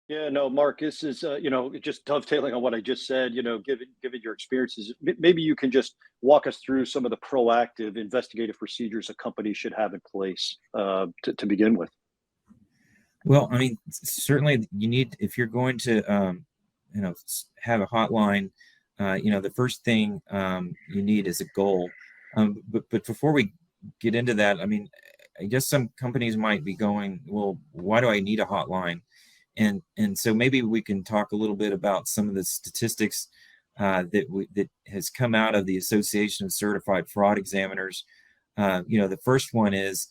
Yeah, no, Mark, this is, just dovetailing on what I just said, given your experiences, maybe you can just walk us through some of the proactive investigative procedures a company should have in place to begin with. Well, I mean, certainly you need, if you're going to, have a hotline, the first thing you need is a goal. But before we get into that, I mean, I guess some companies might be going, well, why do I need a hotline? And so maybe we can talk a little bit about some of the statistics that has come out of the Association of Certified Fraud Examiners. The first one is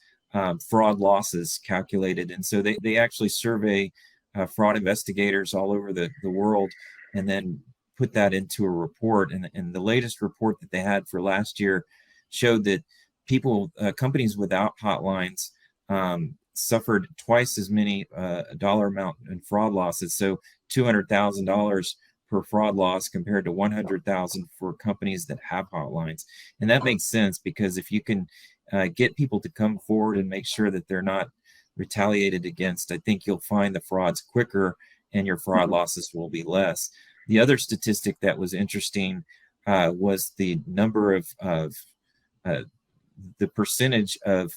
fraud losses calculated. And so they actually survey fraud investigators all over the world and then put that into a report. And the latest report that they had for last year showed that companies without hotlines suffered twice as many dollar amount in fraud losses. So $200,000 per fraud loss compared to 100,000 for companies that have hotlines. And that makes sense because if you can get people to come forward and make sure that they're not retaliated against, I think you'll find the frauds quicker and your fraud losses will be less. The other statistic that was interesting was the number of the percentage of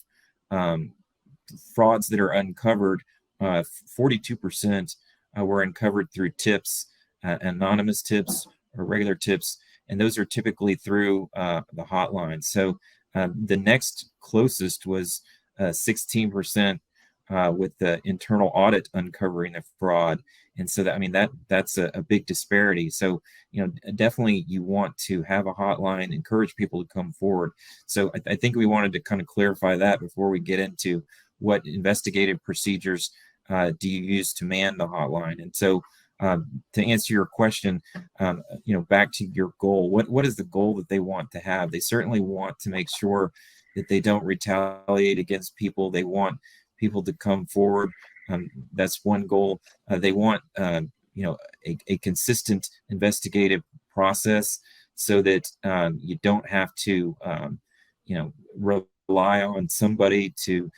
frauds that are uncovered. 42% were uncovered through tips, anonymous tips or regular tips, and those are typically through the hotline. So the next closest was 16% with the internal audit uncovering a fraud. And so that's a big disparity. So, definitely you want to have a hotline, encourage people to come forward. So I think we wanted to kind of clarify that before we get into what investigative procedures do you use to man the hotline. And so to answer your question, back to your goal, what is the goal that they want to have? They certainly want to make sure that they don't retaliate against people. They want people to come forward. That's one goal. They want, a consistent investigative process so that you don't have to, rely on somebody to,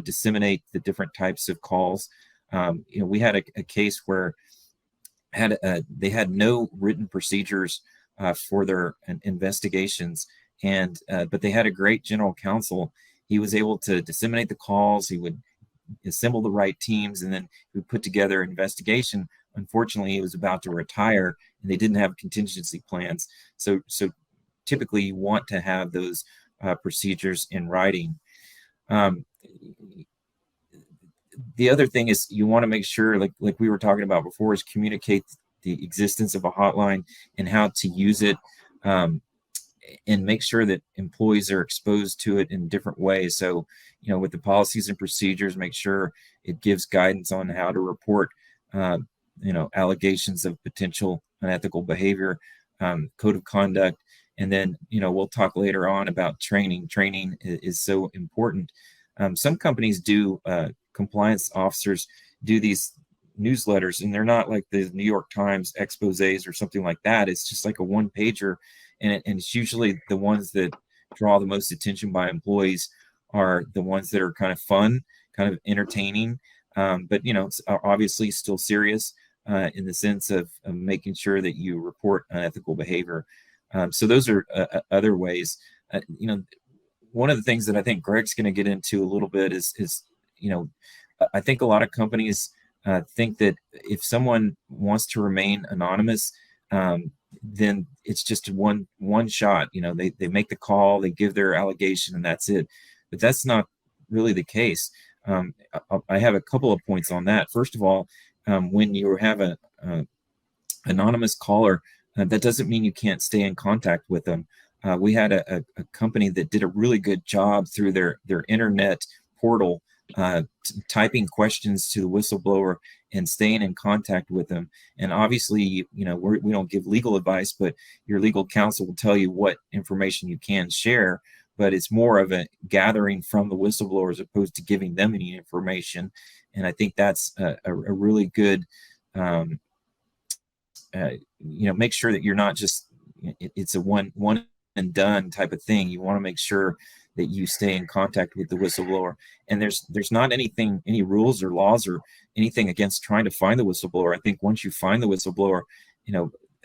disseminate the different types of calls. We had a case where they had no written procedures for their investigations, but they had a great general counsel. He was able to disseminate the calls. He would assemble the right teams, and then he would put together an investigation. Unfortunately, he was about to retire, and they didn't have contingency plans. So typically, you want to have those procedures in writing. The other thing is you want to make sure, like we were talking about before, is communicate the existence of a hotline and how to use it, and make sure that employees are exposed to it in different ways. So, with the policies and procedures, make sure it gives guidance on how to report, allegations of potential unethical behavior, code of conduct. And then, we'll talk later on about training. Training is so important. Some companies do, compliance officers do these newsletters, and they're not like the New York Times exposés or something like that. It's just like a one pager, and it's usually the ones that draw the most attention by employees are the ones that are kind of fun, kind of entertaining, but it's obviously still serious in the sense of making sure that you report unethical behavior. So those are other ways. One of the things that I think Greg's going to get into a little bit is I think a lot of companies think that if someone wants to remain anonymous, then it's just one shot. They make the call, they give their allegation, and that's it. But that's not really the case. I have a couple of points on that. First of all, when you have an anonymous caller, that doesn't mean you can't stay in contact with them. We had a company that did a really good job through their internet portal, typing questions to the whistleblower and staying in contact with them. And obviously, we don't give legal advice, but your legal counsel will tell you what information you can share. But it's more of a gathering from the whistleblower as opposed to giving them any information. And I think that's a really good, make sure that you're not just, it's a one and done type of thing. You want to make sure that you stay in contact with the whistleblower. And there's not any rules or laws or anything against trying to find the whistleblower. I think once you find the whistleblower,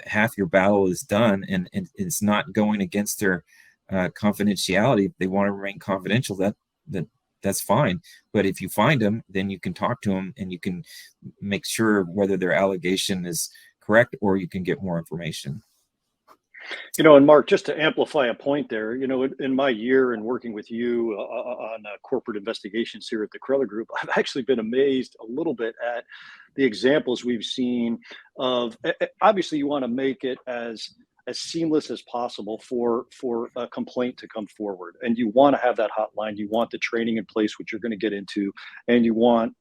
half your battle is done, and it's not going against their confidentiality. If they want to remain confidential, that's fine. But if you find them, then you can talk to them and you can make sure whether their allegation is correct, or you can get more information. And Mark, just to amplify a point there, in my year and working with you on corporate investigations here at the Kreller Group, I've actually been amazed a little bit at the examples we've seen of, obviously you want to make it as seamless as possible for a complaint to come forward, and you want to have that hotline, you want the training in place, which you're going to get into, and you want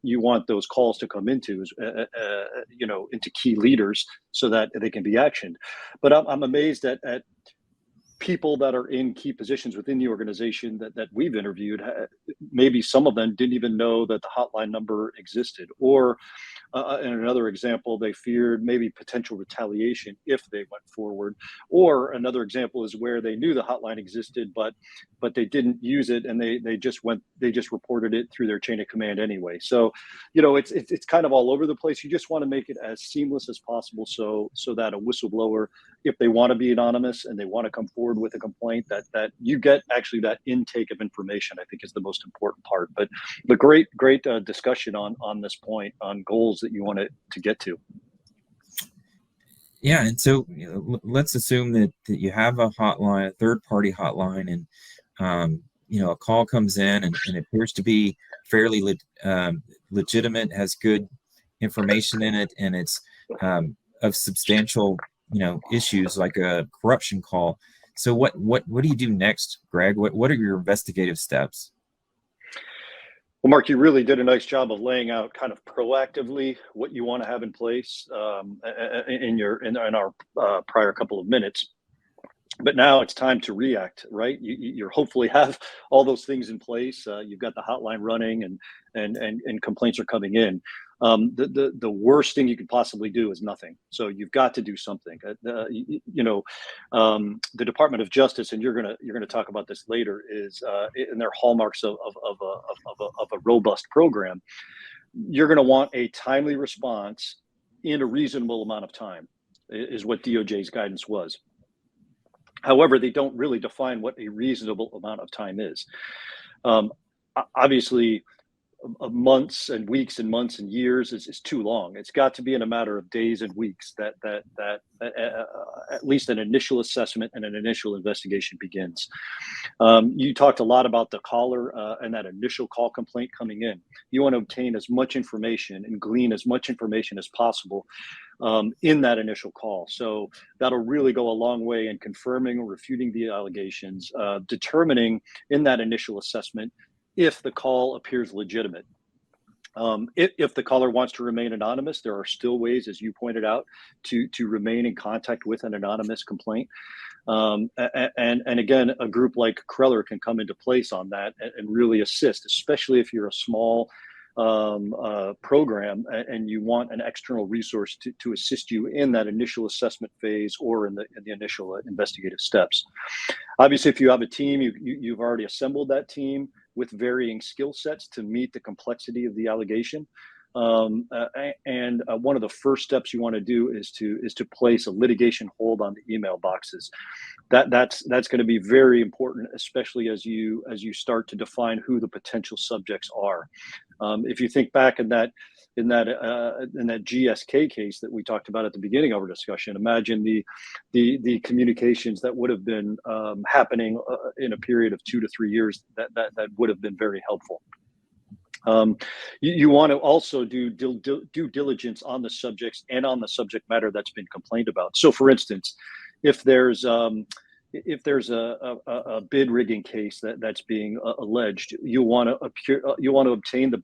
those calls to come into into key leaders so that they can be actioned. But I'm amazed at people that are in key positions within the organization that we've interviewed. Maybe some of them didn't even know that the hotline number existed, or in another example, they feared maybe potential retaliation if they went forward. Or another example is where they knew the hotline existed, but they didn't use it, and they just reported it through their chain of command anyway. So, it's kind of all over the place. You just want to make it as seamless as possible, so that a whistleblower, if they want to be anonymous and they want to come forward with a complaint, that you get actually that intake of information, I think, is the most important part. But great discussion on this point, on goals that you want to get to. Yeah, and so let's assume that you have a hotline, a third-party hotline, and a call comes in and it appears to be fairly legitimate, has good information in it, and it's of substantial issues, like a corruption call. So what do you do next, Greg? What are your investigative steps? Well, Mark, you really did a nice job of laying out kind of proactively what you want to have in place in our prior couple of minutes. But now it's time to react, right? You hopefully have all those things in place. You've got the hotline running, and complaints are coming in. The worst thing you could possibly do is nothing. So you've got to do something. The Department of Justice, and you're gonna talk about this later, is in their hallmarks of a robust program. You're going to want a timely response in a reasonable amount of time, is what DOJ's guidance was. However, they don't really define what a reasonable amount of time is. Obviously, months and weeks and months and years is too long. It's got to be in a matter of days and weeks that at least an initial assessment and an initial investigation begins. You talked a lot about the caller and that initial call complaint coming in. You want to obtain as much information and glean as much information as possible in that initial call. So that'll really go a long way in confirming or refuting the allegations, determining in that initial assessment if the call appears legitimate. If the caller wants to remain anonymous, there are still ways, as you pointed out, to remain in contact with an anonymous complaint. And again, a group like Kreller can come into place on that and really assist, especially if you're a small program and you want an external resource to assist you in that initial assessment phase or in the initial investigative steps. Obviously, if you have a team, you've already assembled that team with varying skill sets to meet the complexity of the allegation. And one of the first steps you want to do is to place a litigation hold on the email boxes. That's going to be very important, especially as you start to define who the potential subjects are. If you think back in that GSK case that we talked about at the beginning of our discussion, imagine the communications that would have been happening in a period of 2 to 3 years. That would have been very helpful. You want to also do due diligence on the subjects and on the subject matter that's been complained about. So, for instance, if there's a bid rigging case that's being alleged, you want to obtain the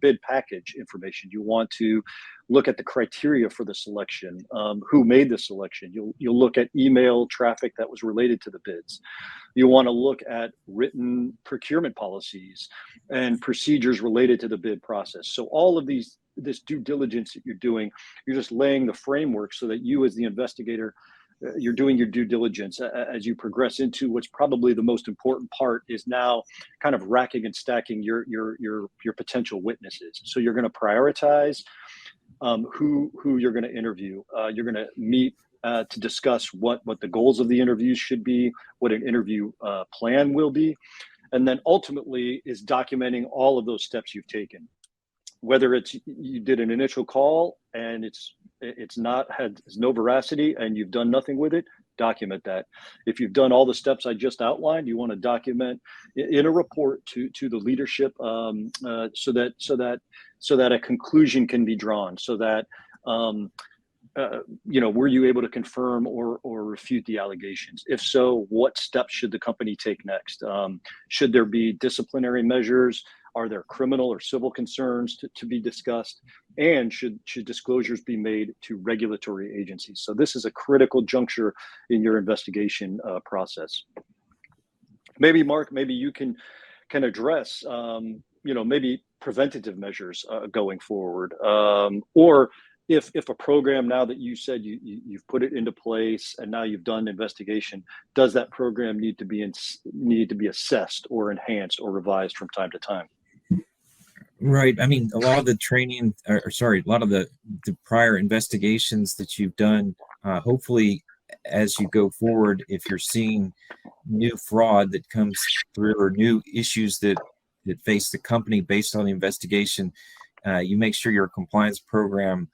bid package information. You want to look at the criteria for the selection, who made the selection. You'll look at email traffic that was related to the bids. You want to look at written procurement policies and procedures related to the bid process. So all of this due diligence that you're doing, you're just laying the framework so that you, as the investigator, you're doing your due diligence. As you progress into what's probably the most important part, is now kind of racking and stacking your potential witnesses. So you're going to prioritize who you're going to interview. You're going to meet to discuss what the goals of the interviews should be, what an interview plan will be, and then ultimately is documenting all of those steps you've taken. Whether it's you did an initial call and it's no veracity and you've done nothing with it, document that. If you've done all the steps I just outlined, you want to document in a report to the leadership, so that a conclusion can be drawn. So that were you able to confirm or refute the allegations? If so, what steps should the company take next? Should there be disciplinary measures? Are there criminal or civil concerns to be discussed? And should disclosures be made to regulatory agencies? So this is a critical juncture in your investigation process. Maybe Mark, maybe you can address, maybe preventative measures going forward, or if a program, now that you said you've put it into place and now you've done investigation, does that program need to be assessed or enhanced or revised from time to time? Right. I mean, a lot of the training, a lot of the prior investigations that you've done, hopefully, as you go forward, if you're seeing new fraud that comes through or new issues that face the company based on the investigation, you make sure your compliance program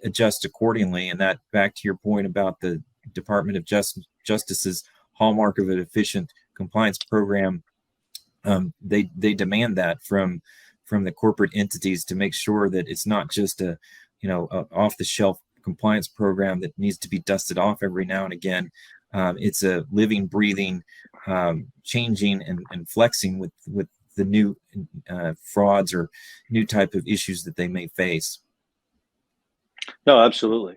adjusts accordingly. And that, back to your point about the Department of Justice's hallmark of an efficient compliance program, they demand that from the corporate entities, to make sure that it's not just a off-the-shelf compliance program that needs to be dusted off every now and again. It's a living, breathing, changing and flexing with the new frauds or new type of issues that they may face. No, absolutely.